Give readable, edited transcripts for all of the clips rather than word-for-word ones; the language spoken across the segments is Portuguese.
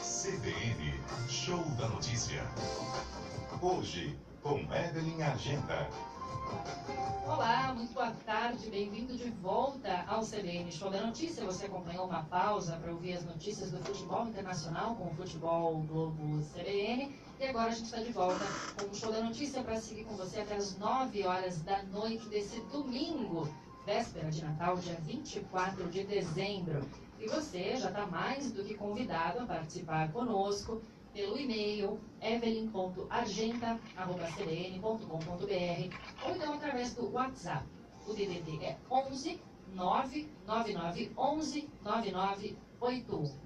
CBN, Show da Notícia. Hoje, com Evelyn Argenta. Olá, muito boa tarde, bem-vindo de volta ao CBN Show da Notícia. Você acompanhou uma pausa para ouvir as notícias do futebol internacional com o Futebol Globo CBN. E agora a gente está de volta com o Show da Notícia para seguir com você até as 9 horas da noite desse domingo, véspera de Natal, dia 24 de dezembro. E você já está mais do que convidado a participar conosco pelo e-mail evelyn.argenta@cbn.com.br ou então através do WhatsApp. O DDD é 11 999 11 9981.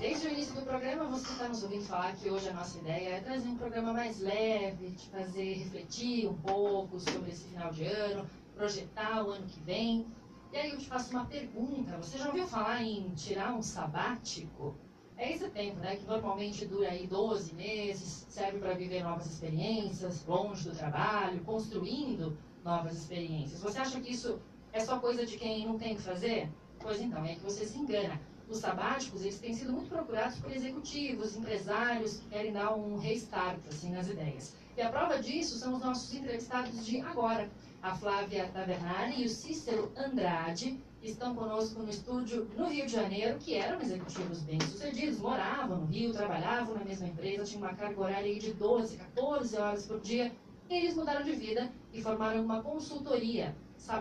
Desde o início do programa, você está nos ouvindo falar que hoje a nossa ideia é trazer um programa mais leve, te fazer refletir um pouco sobre esse final de ano, projetar o ano que vem. E aí eu te faço uma pergunta, você já ouviu falar em tirar um sabático? É esse tempo, né, que normalmente dura aí 12 meses, serve para viver novas experiências, longe do trabalho, construindo novas experiências. Você acha que isso é só coisa de quem não tem o que fazer? Pois então, é que você se engana. Os sabáticos, eles têm sido muito procurados por executivos, empresários que querem dar um restart assim, nas ideias. E a prova disso são os nossos entrevistados de agora. A Flávia Tavernari e o Cícero Andrade estão conosco no estúdio no Rio de Janeiro, que eram executivos bem-sucedidos, moravam no Rio, trabalhavam na mesma empresa, tinham uma carga horária de 12, 14 horas por dia, e eles mudaram de vida e formaram uma consultoria,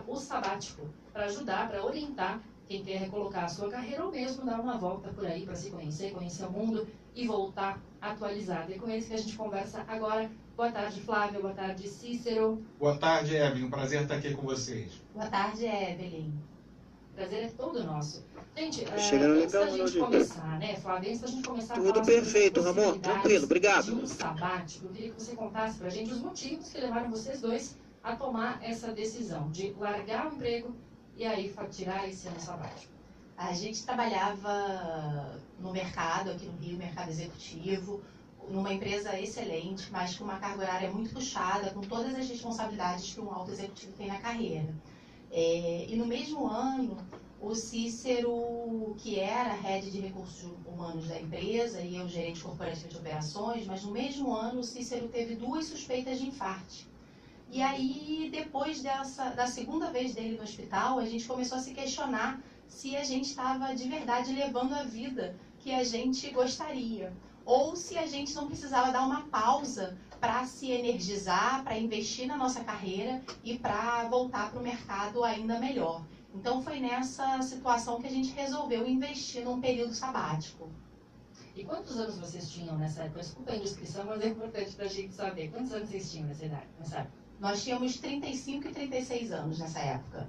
o Sabático, para ajudar, para orientar quem quer recolocar a sua carreira ou mesmo dar uma volta por aí para se conhecer, conhecer o mundo e voltar atualizado. É com eles que a gente conversa agora. Boa tarde, Flávia. Boa tarde, Cícero. Boa tarde, Evelyn. Um prazer estar aqui com vocês. Boa tarde, Evelyn. O prazer é todo nosso. Gente, antes da gente começar, né, Flávia, antes da gente começar a tudo perfeito, Ramon. Tranquilo, obrigado. De um sabático, eu queria que você contasse pra gente os motivos que levaram vocês dois a tomar essa decisão de largar o emprego e aí tirar esse ano sabático. A gente trabalhava no mercado, aqui no Rio, mercado executivo, numa empresa excelente, mas com uma carga horária muito puxada, com todas as responsabilidades que um alto executivo tem na carreira. E no mesmo ano, o Cícero, que era head de recursos humanos da empresa, e eu gerente corporativo de operações, mas no mesmo ano o Cícero teve 2 suspeitas de infarto. E aí, depois da segunda vez dele no hospital, a gente começou a se questionar se a gente estava de verdade levando a vida que a gente gostaria. Ou se a gente não precisava dar uma pausa para se energizar, para investir na nossa carreira e para voltar para o mercado ainda melhor. Então foi nessa situação que a gente resolveu investir num período sabático. E quantos anos vocês tinham nessa época? Desculpa a indiscrição, mas é importante para a gente saber. Quantos anos vocês tinham nessa época? Nós tínhamos 35 e 36 anos nessa época.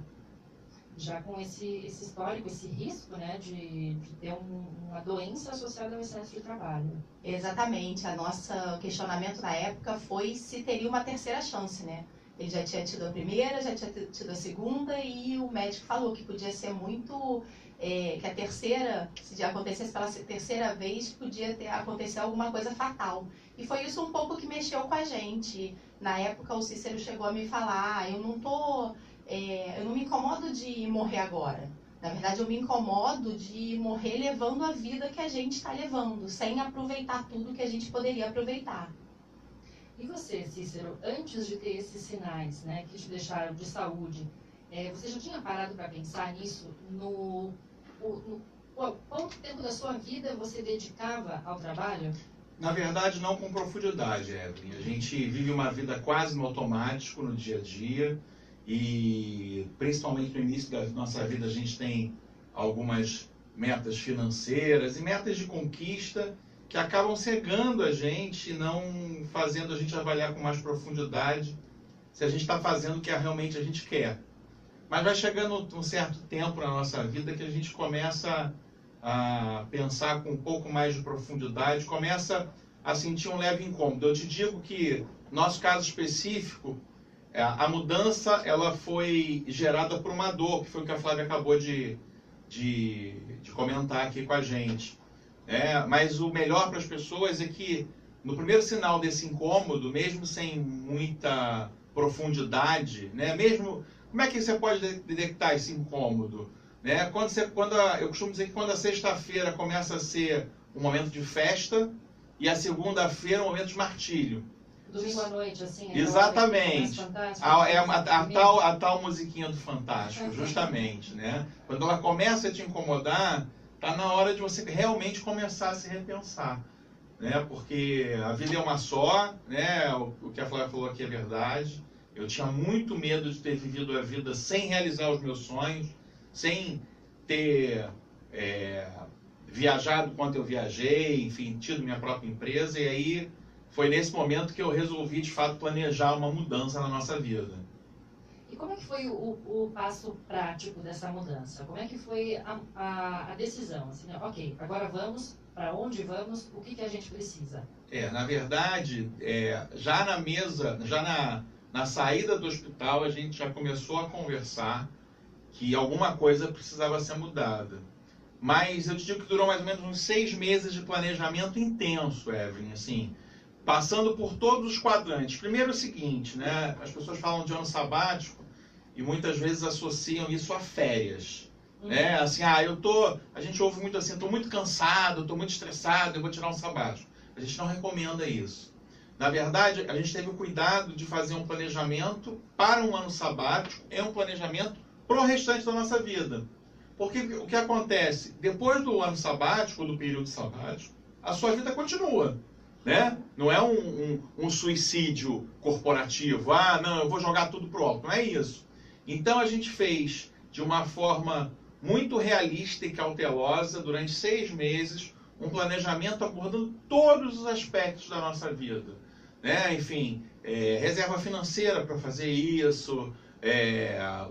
Já com esse histórico, esse risco, né, de ter uma doença associada ao excesso de trabalho. Exatamente. O questionamento na época foi se teria uma terceira chance, né? Ele já tinha tido a primeira, já tinha tido a segunda e o médico falou que podia ser muito... que a terceira, se acontecesse pela terceira vez, podia acontecer alguma coisa fatal. E foi isso um pouco que mexeu com a gente. Na época, o Cícero chegou a me falar, eu não me incomodo de morrer agora. Na verdade, eu me incomodo de morrer levando a vida que a gente está levando, sem aproveitar tudo que a gente poderia aproveitar. E você, Cícero, antes de ter esses sinais, né, que te deixaram de saúde, você já tinha parado para pensar nisso? Quanto tempo da sua vida você dedicava ao trabalho? Na verdade, não com profundidade, Evelyn. A gente vive uma vida quase no automático, no dia a dia, e principalmente no início da nossa vida a gente tem algumas metas financeiras e metas de conquista que acabam cegando a gente e não fazendo a gente avaliar com mais profundidade se a gente está fazendo o que realmente a gente quer. Mas vai chegando um certo tempo na nossa vida que a gente começa a pensar com um pouco mais de profundidade, começa a sentir um leve incômodo. Eu te digo que, no nosso caso específico, a mudança ela foi gerada por uma dor, que foi o que a Flávia acabou de comentar aqui com a gente. Mas o melhor para as pessoas é que, no primeiro sinal desse incômodo, mesmo sem muita profundidade, né? Mesmo, como é que você pode detectar esse incômodo? Né? Eu costumo dizer que quando a sexta-feira começa a ser um momento de festa e a segunda-feira um momento de martírio. Domingo à noite, assim. Exatamente. A tal musiquinha do Fantástico, justamente, né? Quando ela começa a te incomodar, tá na hora de você realmente começar a se repensar, né? Porque a vida é uma só, né? O que a Flávia falou aqui é verdade. Eu tinha muito medo de ter vivido a vida sem realizar os meus sonhos, sem ter viajado quanto eu viajei, enfim, tido minha própria empresa, e aí foi nesse momento que eu resolvi, de fato, planejar uma mudança na nossa vida. E como é que foi o passo prático dessa mudança? Como é que foi a decisão? Assim, né? Ok, agora vamos, para onde vamos, o que a gente precisa? Na verdade, já na mesa, já na saída do hospital, a gente já começou a conversar que alguma coisa precisava ser mudada. Mas eu te digo que durou mais ou menos uns 6 meses de planejamento intenso, Evelyn, assim, passando por todos os quadrantes. Primeiro o seguinte, né? As pessoas falam de ano sabático e muitas vezes associam isso a férias. Né? Assim, a gente ouve muito assim, estou muito cansado, estou muito estressado, eu vou tirar um sabático. A gente não recomenda isso. Na verdade, a gente teve o cuidado de fazer um planejamento para um ano sabático, é um planejamento para o restante da nossa vida. Porque o que acontece? Depois do ano sabático, do período sabático, a sua vida continua. Né? Não é um suicídio corporativo. Não, eu vou jogar tudo pro alto. Não é isso. Então a gente fez de uma forma muito realista e cautelosa, durante 6 meses, um planejamento abordando todos os aspectos da nossa vida. Né? Enfim, reserva financeira para fazer isso,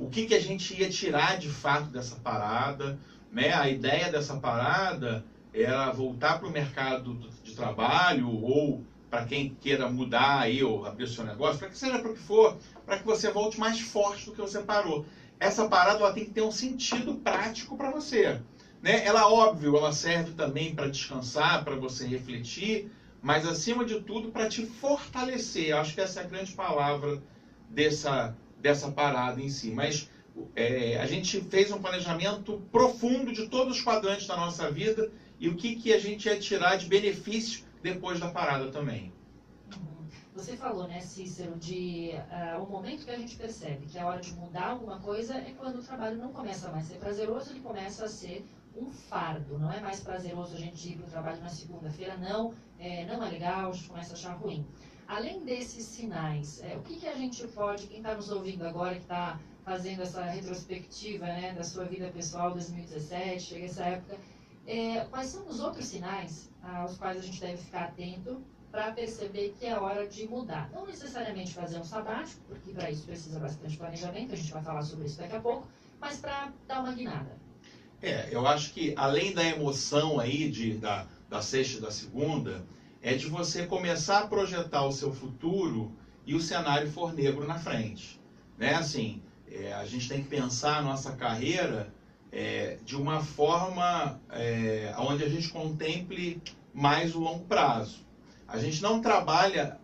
o que a gente ia tirar de fato dessa parada. Né? A ideia dessa parada era voltar para o mercado de trabalho, ou para quem queira mudar aí, ou abrir o seu negócio, para que seja para o que for, para que você volte mais forte do que você parou. Essa parada ela tem que ter um sentido prático para você. Né? Ela, óbvio, ela serve também para descansar, para você refletir, mas acima de tudo para te fortalecer. Eu acho que essa é a grande palavra dessa parada em si. Mas a gente fez um planejamento profundo de todos os quadrantes da nossa vida e o que a gente ia tirar de benefício depois da parada também. Você falou, né, Cícero, de o momento que a gente percebe que é hora de mudar alguma coisa é quando o trabalho não começa mais a ser prazeroso, ele começa a ser um fardo. Não é mais prazeroso a gente ir para o trabalho na segunda-feira, não é legal, a gente começa a achar ruim. Além desses sinais, o que a gente pode, quem está nos ouvindo agora, que está fazendo essa retrospectiva, né, da sua vida pessoal 2017, chega essa época, quais são os outros sinais aos quais a gente deve ficar atento para perceber que é hora de mudar? Não necessariamente fazer um sabático, porque para isso precisa bastante planejamento, a gente vai falar sobre isso daqui a pouco, mas para dar uma guinada. Eu acho que além da emoção aí da sexta e da segunda, é de você começar a projetar o seu futuro e o cenário for negro na frente. Né? Assim, a gente tem que pensar a nossa carreira de uma forma onde a gente contemple mais o longo prazo. A gente não trabalha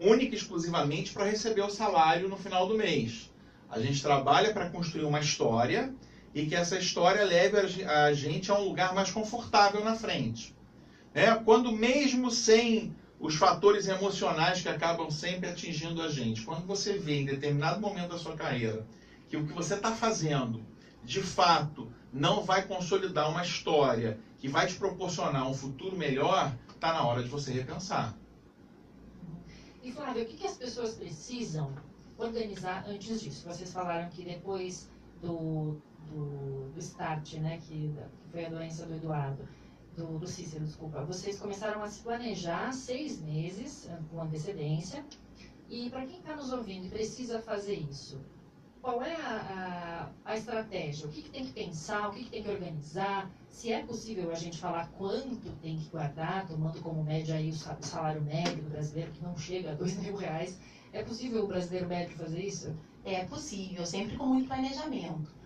única e exclusivamente para receber o salário no final do mês. A gente trabalha para construir uma história e que essa história leve a gente a um lugar mais confortável na frente. Quando mesmo sem os fatores emocionais que acabam sempre atingindo a gente, quando você vê em determinado momento da sua carreira que o que você está fazendo, de fato, não vai consolidar uma história que vai te proporcionar um futuro melhor, está na hora de você repensar. E Flávia, o que as pessoas precisam organizar antes disso? Vocês falaram que depois do start, né, que foi a doença do Eduardo, do Cícero, desculpa, vocês começaram a se planejar 6 meses com antecedência. E para quem está nos ouvindo e precisa fazer isso, qual é a estratégia? O que tem que pensar? O que tem que organizar? Se é possível a gente falar quanto tem que guardar, tomando como média aí o salário médio do brasileiro, que não chega a R$2.000. É possível o brasileiro médio fazer isso? É possível, sempre com muito planejamento.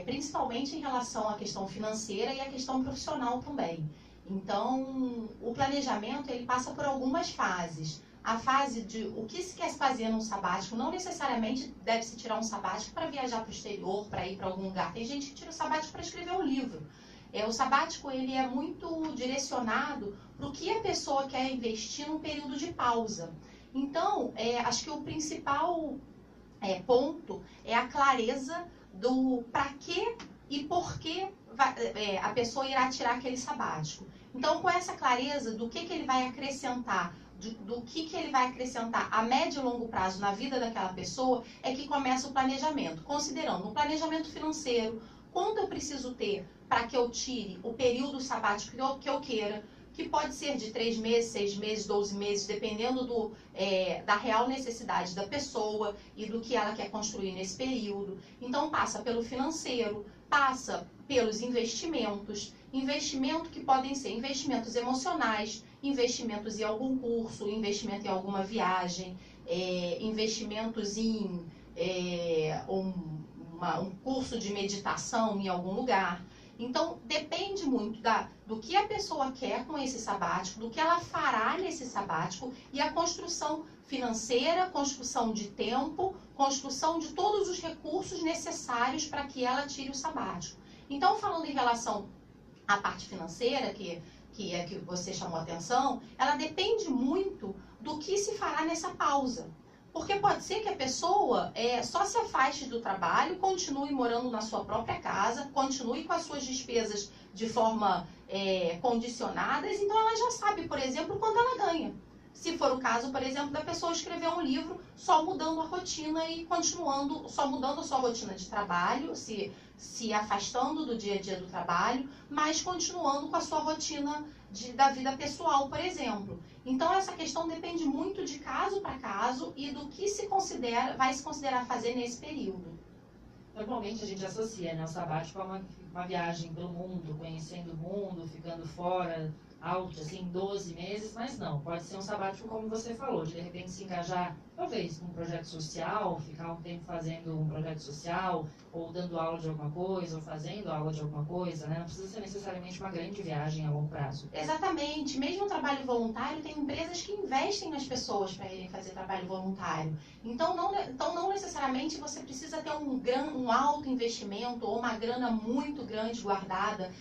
Principalmente em relação à questão financeira e à questão profissional também. Então, o planejamento ele passa por algumas fases. a fase de o que se quer fazer num sabático. Não necessariamente deve-se tirar um sabático para viajar para o exterior, para ir para algum lugar. Tem gente que tira o sabático para escrever um livro. O sabático ele é muito direcionado para o que a pessoa quer investir num período de pausa. Então, acho que o principal ponto é a clareza do para que e por que a pessoa irá tirar aquele sabático. Então, com essa clareza do que ele vai acrescentar, do que ele vai acrescentar a médio e longo prazo na vida daquela pessoa, é que começa o planejamento. Considerando o planejamento financeiro, quanto eu preciso ter para que eu tire o período sabático que eu queira, que pode ser de 3 meses, 6 meses, 12 meses, dependendo da real necessidade da pessoa e do que ela quer construir nesse período. Então, passa pelo financeiro, passa pelos investimentos, investimento que podem ser investimentos emocionais, investimentos em algum curso, investimento em alguma viagem, investimentos em um curso de meditação em algum lugar. Então, depende muito do que a pessoa quer com esse sabático, do que ela fará nesse sabático e a construção financeira, construção de tempo, construção de todos os recursos necessários para que ela tire o sabático. Então, falando em relação à parte financeira, que é que você chamou a atenção, ela depende muito do que se fará nessa pausa. Porque pode ser que a pessoa só se afaste do trabalho, continue morando na sua própria casa, continue com as suas despesas de forma condicionadas, então ela já sabe, por exemplo, quanto ela ganha. Se for o caso, por exemplo, da pessoa escrever um livro só mudando a rotina e continuando, só mudando a sua rotina de trabalho, se afastando do dia a dia do trabalho, mas continuando com a sua rotina da vida pessoal, por exemplo. Então, essa questão depende muito de caso para caso e do que vai se considerar fazer nesse período. Normalmente a gente associa, né, o sabático a uma viagem pelo mundo, conhecendo o mundo, ficando fora, out, assim, 12 meses, mas não, pode ser um sabático como você falou, de repente se engajar, talvez, num projeto social, ficar um tempo fazendo um projeto social, ou dando aula de alguma coisa, ou fazendo aula de alguma coisa, né? Não precisa ser necessariamente uma grande viagem a longo prazo. Exatamente, mesmo o trabalho voluntário, tem empresas que investem nas pessoas para irem fazer trabalho voluntário. Então não necessariamente você precisa ter um alto investimento ou uma grana muito grande guardada.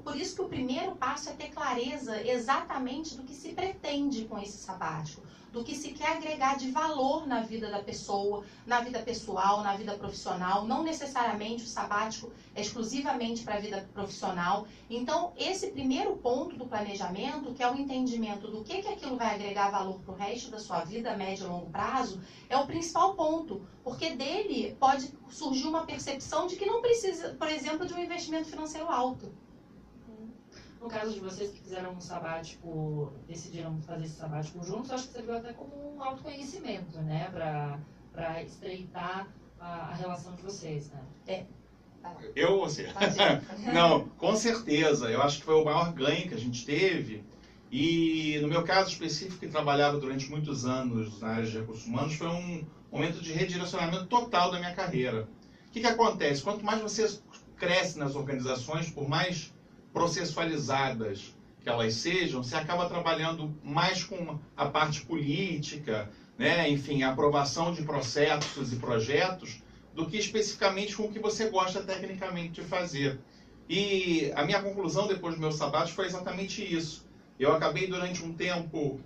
Por isso que o primeiro passo é ter clareza exatamente do que se pretende com esse sabático, do que se quer agregar de valor na vida da pessoa, na vida pessoal, na vida profissional. Não necessariamente o sabático é exclusivamente para a vida profissional. Então, esse primeiro ponto do planejamento, que é o entendimento do que aquilo vai agregar valor para o resto da sua vida, a médio e longo prazo, é o principal ponto, porque dele pode surgir uma percepção de que não precisa, por exemplo, de um investimento financeiro alto. No caso de vocês que fizeram um sabático, decidiram fazer esse sabático juntos, acho que serviu até como um autoconhecimento, né? Para estreitar a relação de vocês, né? Eu ou você? Não, com certeza. Eu acho que foi o maior ganho que a gente teve. E no meu caso específico, que trabalhava durante muitos anos na área de recursos humanos, foi um momento de redirecionamento total da minha carreira. O que acontece? Quanto mais você cresce nas organizações, por mais processualizadas que elas sejam, você acaba trabalhando mais com a parte política, né? Enfim, a aprovação de processos e projetos, do que especificamente com o que você gosta tecnicamente de fazer. E a minha conclusão depois do meu sabático foi exatamente isso. Eu acabei durante um tempo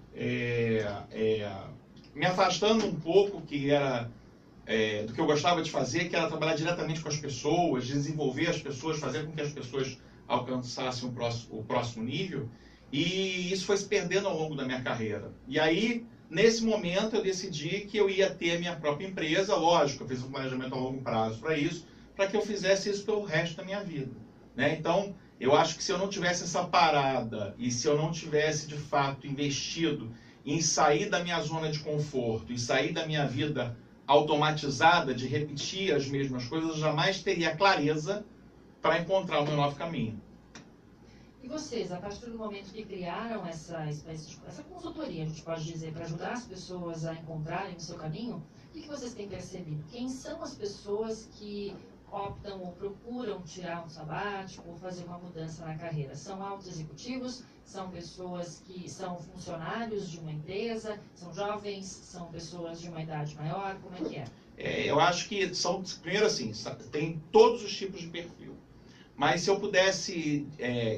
me afastando um pouco do que eu gostava de fazer, que era trabalhar diretamente com as pessoas, desenvolver as pessoas, fazer com que as pessoas alcançassem o próximo nível, e isso foi se perdendo ao longo da minha carreira. E aí, nesse momento, eu decidi que eu ia ter a minha própria empresa. Lógico, eu fiz um planejamento a longo prazo para isso, para que eu fizesse isso pelo resto da minha vida, né? Então, eu acho que se eu não tivesse essa parada, e se eu não tivesse, de fato, investido em sair da minha zona de conforto, em sair da minha vida automatizada, de repetir as mesmas coisas, eu jamais teria clareza para encontrar o meu novo caminho. E vocês, a partir do momento que criaram essa consultoria, a gente pode dizer, para ajudar as pessoas a encontrarem o seu caminho, o que vocês têm percebido? Quem são as pessoas que optam ou procuram tirar um sabático ou fazer uma mudança na carreira? São altos executivos? São pessoas que são funcionários de uma empresa? São jovens? São pessoas de uma idade maior? Como é que é? Eu acho que primeiro assim, tem todos os tipos de perfil. Mas se eu pudesse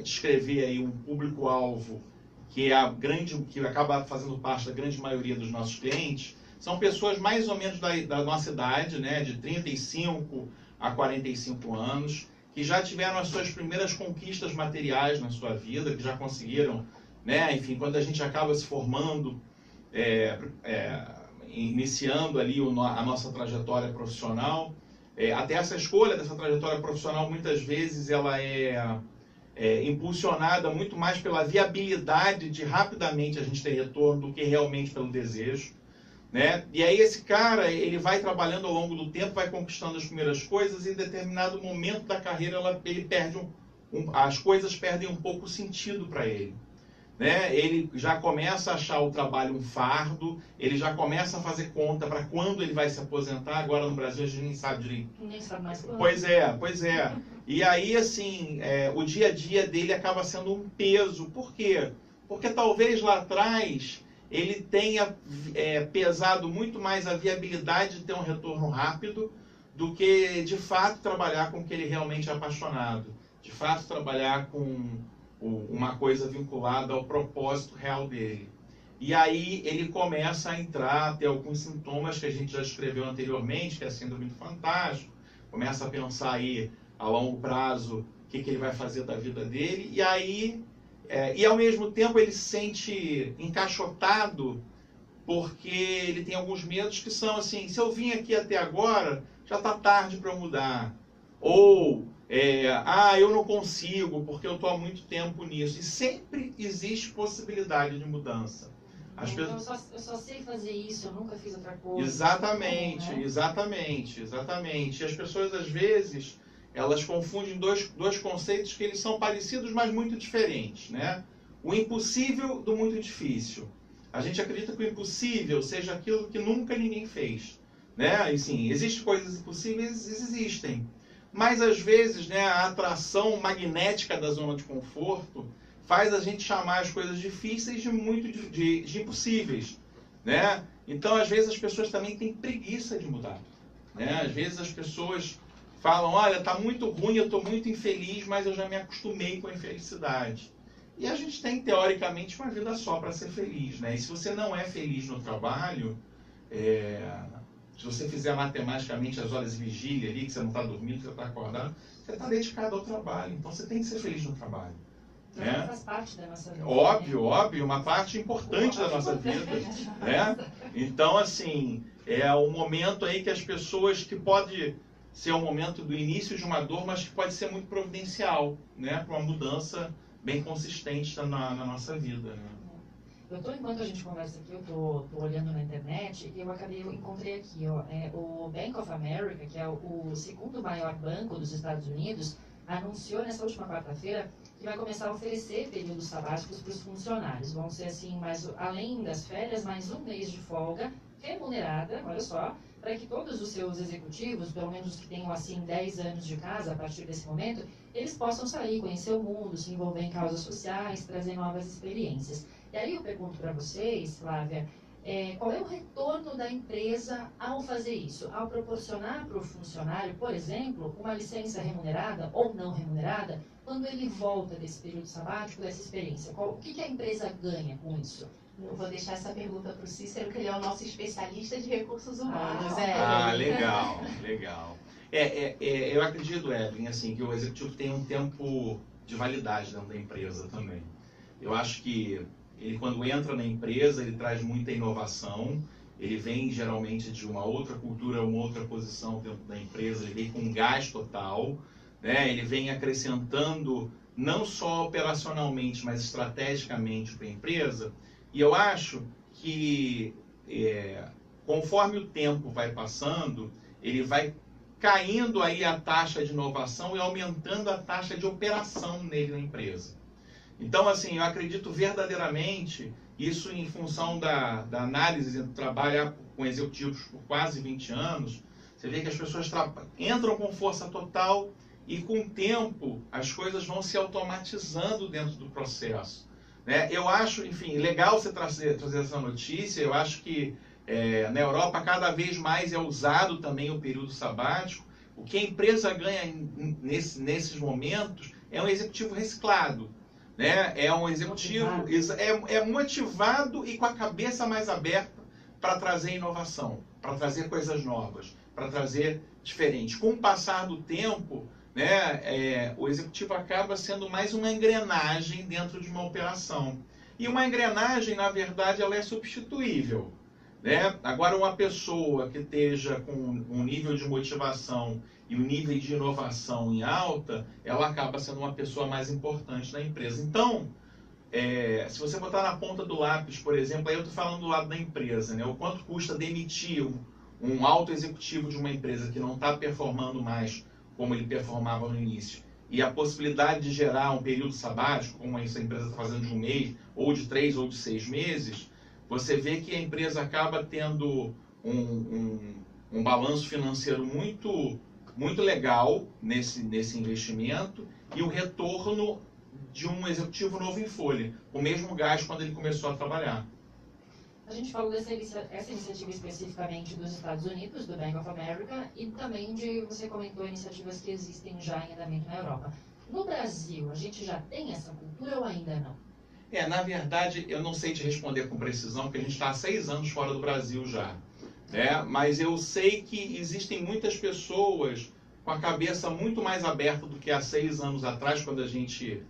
descrever aí um público-alvo que acaba fazendo parte da grande maioria dos nossos clientes, são pessoas mais ou menos da nossa idade, né, de 35 a 45 anos, que já tiveram as suas primeiras conquistas materiais na sua vida, que já conseguiram, né, enfim, quando a gente acaba se formando, iniciando ali a nossa trajetória profissional, até essa escolha dessa trajetória profissional, muitas vezes ela é impulsionada muito mais pela viabilidade de rapidamente a gente ter retorno do que realmente pelo desejo, né? E aí esse cara, ele vai trabalhando ao longo do tempo, vai conquistando as primeiras coisas e em determinado momento da carreira ele perde as coisas perdem um pouco o sentido para ele. Né? Ele já começa a achar o trabalho um fardo, ele já começa a fazer conta para quando ele vai se aposentar. Agora no Brasil a gente nem sabe direito. Nem sabe mais quando. Pois é. E aí, assim, o dia a dia dele acaba sendo um peso. Por quê? Porque talvez lá atrás ele tenha pesado muito mais a viabilidade de ter um retorno rápido do que, de fato, trabalhar com o que ele realmente é apaixonado. De fato, trabalhar com uma coisa vinculada ao propósito real dele. E aí ele começa a entrar, a ter alguns sintomas que a gente já descreveu anteriormente, que é a síndrome do fantástico, começa a pensar aí a longo prazo o que ele vai fazer da vida dele, e aí, e ao mesmo tempo ele se sente encaixotado, porque ele tem alguns medos que são assim, se eu vim aqui até agora, já está tarde para eu mudar. Ou eu não consigo porque eu estou há muito tempo nisso. E sempre existe possibilidade de mudança. Eu só sei fazer isso, eu nunca fiz outra coisa. Exatamente. E as pessoas, às vezes, elas confundem dois conceitos que eles são parecidos, mas muito diferentes, né? O impossível do muito difícil. A gente acredita que o impossível seja aquilo que nunca ninguém fez, né? E sim, existem coisas impossíveis, existem. Mas, às vezes, né, a atração magnética da zona de conforto faz a gente chamar as coisas difíceis de impossíveis, né? Então, às vezes, as pessoas também têm preguiça de mudar, né? Às vezes, as pessoas falam, olha, está muito ruim, eu estou muito infeliz, mas eu já me acostumei com a infelicidade. E a gente tem, teoricamente, uma vida só para ser feliz, né? E se você não é feliz no trabalho, se você fizer matematicamente as horas de vigília ali, que você não está dormindo, que você está acordado, você está dedicado ao trabalho. Então você tem que ser feliz no trabalho. Né? Faz parte da nossa vida. Óbvio, uma parte importante da nossa vida. Né? Então, assim, é um momento aí que as pessoas, que pode ser um momento do início de uma dor, mas que pode ser muito providencial, né? Para uma mudança bem consistente na nossa vida. Né? Enquanto a gente conversa aqui, eu tô olhando na internet e eu encontrei aqui, o Bank of America, que é o segundo maior banco dos Estados Unidos, anunciou nessa última quarta-feira que vai começar a oferecer períodos sabáticos para os funcionários. Vão ser assim, além das férias, mais um mês de folga remunerada, olha só, para que todos os seus executivos, pelo menos os que tenham assim 10 anos de casa a partir desse momento, eles possam sair, conhecer o mundo, se envolver em causas sociais, trazer novas experiências. E aí eu pergunto para vocês, Flávia, qual é o retorno da empresa ao fazer isso? Ao proporcionar para o funcionário, por exemplo, uma licença remunerada ou não remunerada, quando ele volta desse período sabático, dessa experiência? O que a empresa ganha com isso? Eu vou deixar essa pergunta para o Cícero, que ele é o nosso especialista de recursos humanos. Legal. Eu acredito, Evelyn, assim, que o executivo tem um tempo de validade dentro da empresa também. Eu acho que ele, quando entra na empresa, ele traz muita inovação, ele vem geralmente de uma outra cultura, uma outra posição dentro da empresa, ele vem com um gás total, né? Ele vem acrescentando não só operacionalmente, mas estrategicamente para a empresa. E eu acho que conforme o tempo vai passando, ele vai caindo aí a taxa de inovação e aumentando a taxa de operação nele na empresa. Então, assim, eu acredito verdadeiramente, isso em função da análise, trabalhar com executivos por quase 20 anos, Você vê que as pessoas entram com força total e com o tempo as coisas vão se automatizando dentro do processo. Né? Eu acho, enfim, legal você trazer essa notícia. Eu acho que na Europa cada vez mais é usado também o período sabático. O que a empresa ganha nesses momentos é um executivo reciclado. Né? É um executivo motivado e com a cabeça mais aberta para trazer inovação, para trazer coisas novas, para trazer diferente. Com o passar do tempo, né, o executivo acaba sendo mais uma engrenagem dentro de uma operação. E uma engrenagem, na verdade, ela é substituível. Né? Agora, uma pessoa que esteja com um nível de motivação e um nível de inovação em alta, ela acaba sendo uma pessoa mais importante na empresa. Então, se você botar na ponta do lápis, por exemplo, aí eu estou falando do lado da empresa, né? O quanto custa demitir um alto executivo de uma empresa que não está performando mais como ele performava no início, e a possibilidade de gerar um período sabático, como essa empresa está fazendo de 1 mês, ou de 3 ou de 6 meses, você vê que a empresa acaba tendo um balanço financeiro muito legal nesse investimento e o retorno de um executivo novo em folha, o mesmo gás quando ele começou a trabalhar. A gente falou essa iniciativa especificamente dos Estados Unidos, do Bank of America, e também você comentou iniciativas que existem já em andamento na Europa. No Brasil, a gente já tem essa cultura ou ainda não? Na verdade, eu não sei te responder com precisão, porque a gente está há 6 anos fora do Brasil já. Né? Mas eu sei que existem muitas pessoas com a cabeça muito mais aberta do que há 6 anos atrás, quando a gente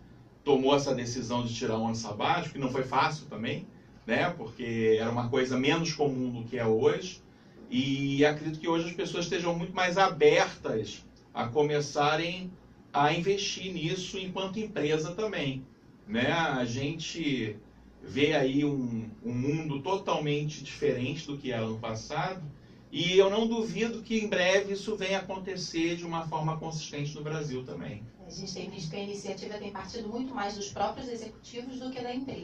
tomou essa decisão de tirar um ano sabático, que não foi fácil também, né? Porque era uma coisa menos comum do que é hoje. E acredito que hoje as pessoas estejam muito mais abertas a começarem a investir nisso enquanto empresa também. Né? A gente vê aí um mundo totalmente diferente do que era no passado, e eu não duvido que em breve isso venha acontecer de uma forma consistente no Brasil também. A gente tem visto que a iniciativa tem partido muito mais dos próprios executivos do que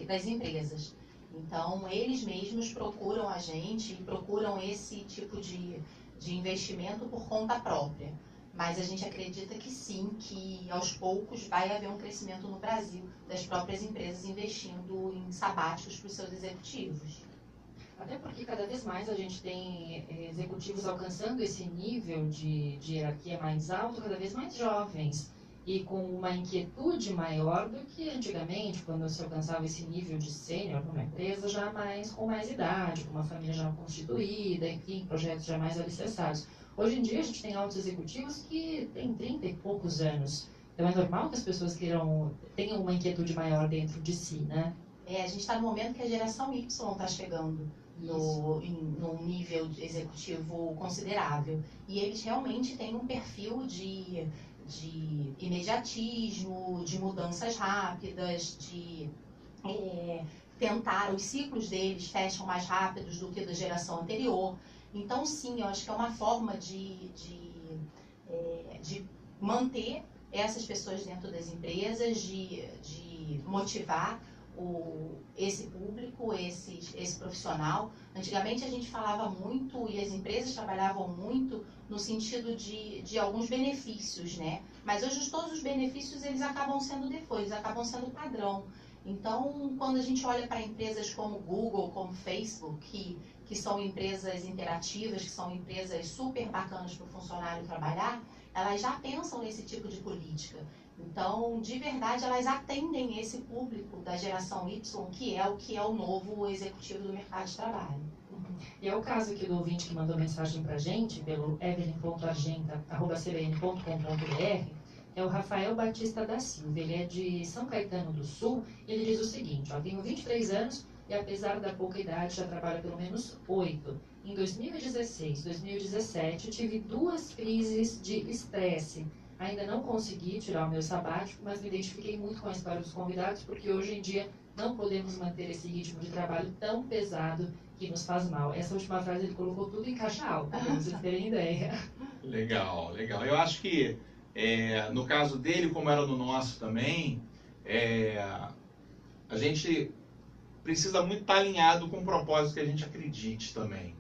das empresas. Então, eles mesmos procuram a gente e procuram esse tipo de investimento por conta própria. Mas a gente acredita que sim, que aos poucos vai haver um crescimento no Brasil das próprias empresas investindo em sabáticos para os seus executivos. Até porque cada vez mais a gente tem executivos alcançando esse nível de hierarquia mais alto, cada vez mais jovens, e com uma inquietude maior do que antigamente, quando se alcançava esse nível de sênior numa empresa já com mais idade, com uma família já constituída, enfim, projetos já mais alicerçados. Hoje em dia a gente tem altos executivos que têm 30 e poucos anos. Então é normal que as pessoas tenham uma inquietude maior dentro de si, né? A gente está no momento que a geração Y está chegando num nível executivo considerável. E eles realmente têm um perfil de imediatismo, de mudanças rápidas, de tentar, os ciclos deles fecham mais rápidos do que da geração anterior. Então, sim, eu acho que é uma forma de manter essas pessoas dentro das empresas, de motivar esse público, esse profissional. Antigamente a gente falava muito e as empresas trabalhavam muito no sentido de alguns benefícios, né? Mas hoje todos os benefícios eles acabam sendo default, eles acabam sendo padrão. Então, quando a gente olha para empresas como Google, como Facebook, que são empresas interativas, que são empresas super bacanas para o funcionário trabalhar, elas já pensam nesse tipo de política. Então, de verdade, elas atendem esse público da geração Y, que é o novo executivo do mercado de trabalho. E é o caso aqui do ouvinte que mandou mensagem para a gente, pelo evelyn.argenta@cbn.com.br, é o Rafael Batista da Silva. Ele é de São Caetano do Sul, e ele diz o seguinte: tenho 23 anos e apesar da pouca idade já trabalho pelo menos 8. Em 2016, 2017, tive 2 crises de estresse. Ainda não consegui tirar o meu sabático, mas me identifiquei muito com a história dos convidados, porque hoje em dia não podemos manter esse ritmo de trabalho tão pesado que nos faz mal. Essa última frase ele colocou tudo em caixa alta, para vocês terem ideia. Legal, legal. Eu acho que no caso dele, como era no nosso também, a gente precisa muito estar alinhado com o propósito que a gente acredite também.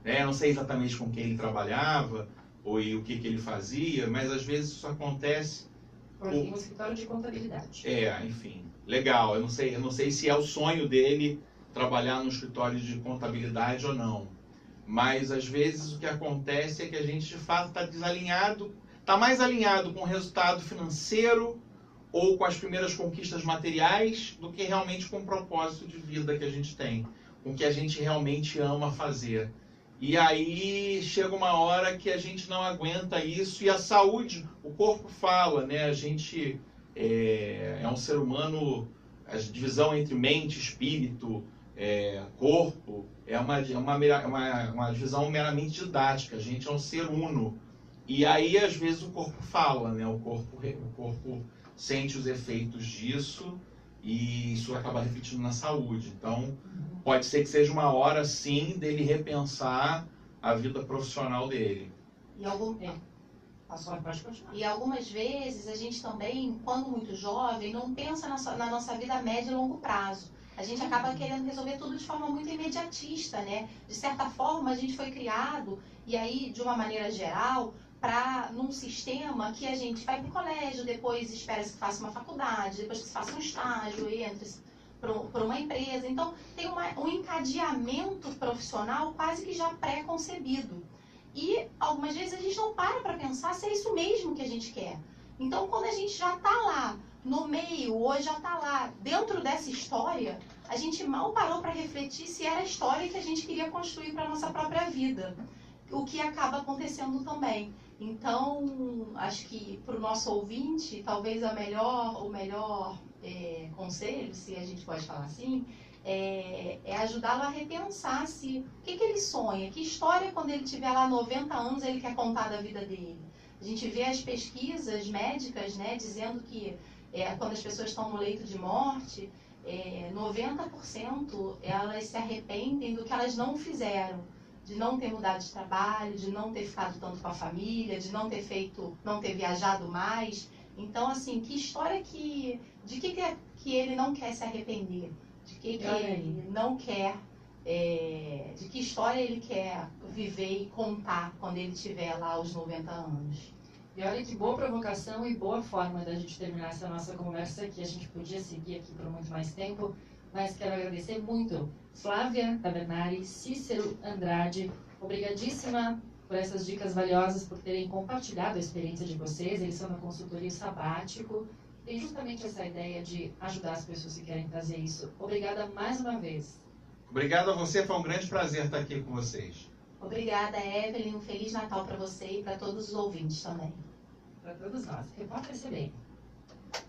Não sei exatamente com quem ele trabalhava, ou e o que ele fazia, mas às vezes isso acontece. Hoje tem um escritório de contabilidade. Enfim, legal. Eu não sei se é o sonho dele trabalhar no escritório de contabilidade ou não. Mas às vezes o que acontece é que a gente de fato está desalinhado, está mais alinhado com o resultado financeiro ou com as primeiras conquistas materiais do que realmente com o propósito de vida que a gente tem, com o que a gente realmente ama fazer. E aí chega uma hora que a gente não aguenta isso e a saúde, o corpo fala, né? A gente é um ser humano, a divisão entre mente, espírito, corpo, é uma divisão meramente didática. A gente é um ser uno. E aí, às vezes, o corpo fala, né? O corpo sente os efeitos disso e isso acaba refletindo na saúde. Então, pode ser que seja uma hora, sim, dele repensar a vida profissional dele. Pode continuar. E algumas vezes a gente também, quando muito jovem, não pensa na nossa vida a médio e longo prazo. A gente acaba querendo resolver tudo de forma muito imediatista, né? De certa forma, a gente foi criado, e aí, de uma maneira geral, num sistema que a gente vai para o colégio, depois espera-se que faça uma faculdade, depois que se faça um estágio, entre para uma empresa. Então, tem um encadeamento profissional quase que já pré-concebido. E, algumas vezes, a gente não para pensar se é isso mesmo que a gente quer. Então, quando a gente já está lá, no meio, ou já está lá, dentro dessa história, a gente mal parou para refletir se era a história que a gente queria construir para a nossa própria vida. O que acaba acontecendo também. Então, acho que para o nosso ouvinte, talvez o melhor conselho, se a gente pode falar assim, é ajudá-lo a repensar o que ele sonha, que história, quando ele tiver lá 90 anos, ele quer contar da vida dele. A gente vê as pesquisas médicas, né, dizendo que quando as pessoas estão no leito de morte, 90% elas se arrependem do que elas não fizeram. De não ter mudado de trabalho, de não ter ficado tanto com a família, de não ter viajado mais. Então, assim, que história que ele não quer se arrepender? De que ele não quer, de que história ele quer viver e contar quando ele tiver lá aos 90 anos? E olha que boa provocação e boa forma da gente terminar essa nossa conversa, que a gente podia seguir aqui por muito mais tempo, mas quero agradecer muito Flávia Tavernari, Cícero Andrade, obrigadíssima por essas dicas valiosas, por terem compartilhado a experiência de vocês. Eles são da consultoria Sabático, tem justamente essa ideia de ajudar as pessoas que querem fazer isso. Obrigada mais uma vez. Obrigado a você, foi um grande prazer estar aqui com vocês. Obrigada, Evelyn, um Feliz Natal para você e para todos os ouvintes também. Para todos nós. Repórter CBN.